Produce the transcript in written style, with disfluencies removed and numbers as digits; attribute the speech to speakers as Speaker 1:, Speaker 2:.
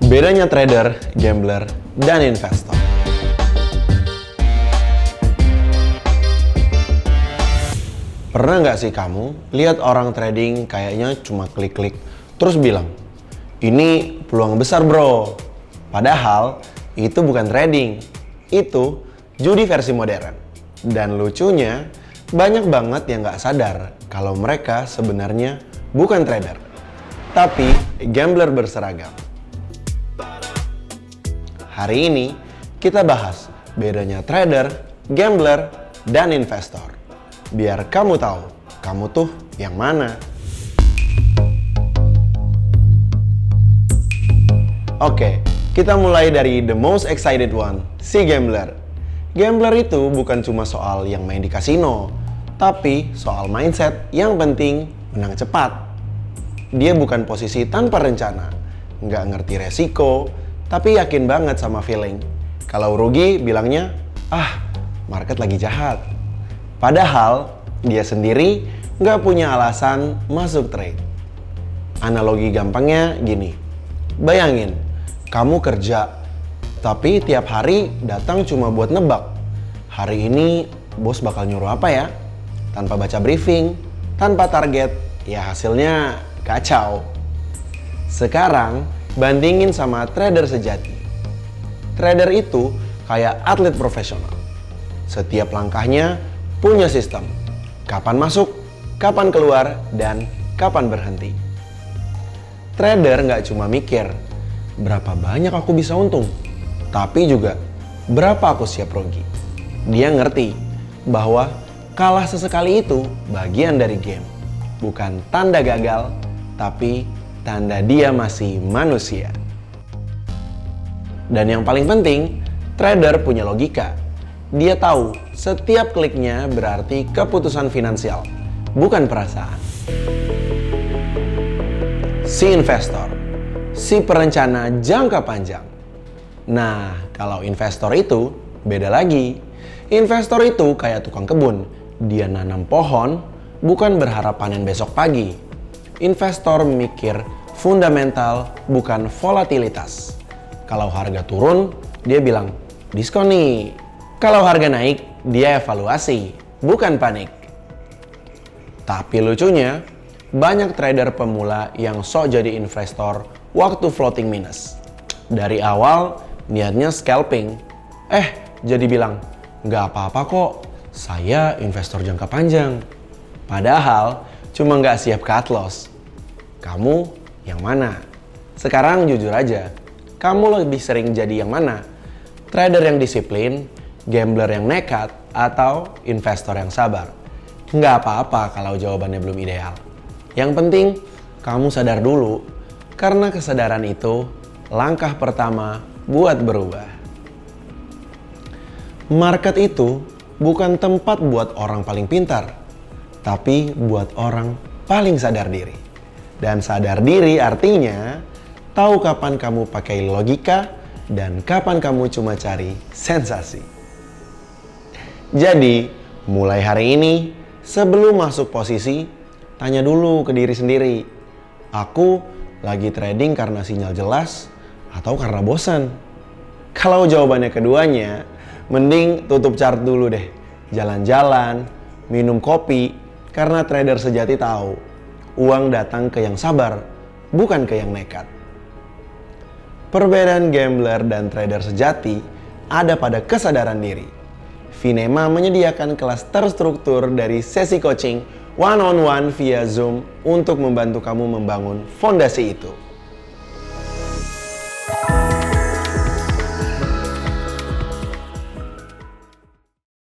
Speaker 1: Bedanya trader, gambler, dan investor. Pernah nggak sih kamu lihat orang trading kayaknya cuma klik-klik terus bilang, ini peluang besar bro. Padahal itu bukan trading, itu judi versi modern. Dan lucunya, banyak banget yang nggak sadar kalau mereka sebenarnya bukan trader, tapi gambler berseragam. Hari ini kita bahas bedanya trader, gambler, dan investor. Biar kamu tahu, kamu tuh yang mana. Oke, kita mulai dari the most excited one, si gambler. Gambler itu bukan cuma soal yang main di kasino, tapi soal mindset yang penting menang cepat. Dia bukan posisi tanpa rencana, nggak ngerti resiko, tapi yakin banget sama feeling. Kalau rugi bilangnya, market lagi jahat. Padahal dia sendiri nggak punya alasan masuk trade. Analogi gampangnya gini, bayangin kamu kerja, tapi tiap hari datang cuma buat nebak. Hari ini bos bakal nyuruh apa ya? Tanpa baca briefing, tanpa target, ya hasilnya kacau. Sekarang bandingin sama trader sejati. Trader itu kayak atlet profesional. Setiap langkahnya punya sistem. Kapan masuk, kapan keluar, dan kapan berhenti. Trader nggak cuma mikir, berapa banyak aku bisa untung, tapi juga berapa aku siap rugi. Dia ngerti bahwa kalah sesekali itu bagian dari game. Bukan tanda gagal, tapi tanda dia masih manusia. Dan yang paling penting, trader punya logika. Dia tahu setiap kliknya berarti keputusan finansial, bukan perasaan. Si investor, si perencana jangka panjang. Nah, kalau investor itu beda lagi. Investor itu kayak tukang kebun. Dia nanam pohon, bukan berharap panen besok pagi. Investor mikir fundamental, bukan volatilitas. Kalau harga turun, dia bilang, diskon nih. Kalau harga naik, dia evaluasi, bukan panik. Tapi lucunya, banyak trader pemula yang sok jadi investor waktu floating minus. Dari awal, niatnya scalping. Jadi bilang, nggak apa-apa kok, saya investor jangka panjang. Padahal, cuma nggak siap cut loss. Kamu yang mana? Sekarang jujur aja, kamu lebih sering jadi yang mana? Trader yang disiplin, gambler yang nekat, atau investor yang sabar? Nggak apa-apa kalau jawabannya belum ideal. Yang penting, kamu sadar dulu, karena kesadaran itu langkah pertama buat berubah. Market itu bukan tempat buat orang paling pintar, tapi buat orang paling sadar diri. Dan sadar diri artinya tahu kapan kamu pakai logika dan kapan kamu cuma cari sensasi. Jadi, mulai hari ini sebelum masuk posisi, tanya dulu ke diri sendiri. Aku lagi trading karena sinyal jelas atau karena bosan? Kalau jawabannya keduanya, mending tutup chart dulu deh. Jalan-jalan, minum kopi, karena trader sejati tahu uang datang ke yang sabar, bukan ke yang nekat. Perbedaan gambler dan trader sejati ada pada kesadaran diri. Vinema menyediakan kelas terstruktur dari sesi coaching one-on-one via Zoom untuk membantu kamu membangun fondasi itu.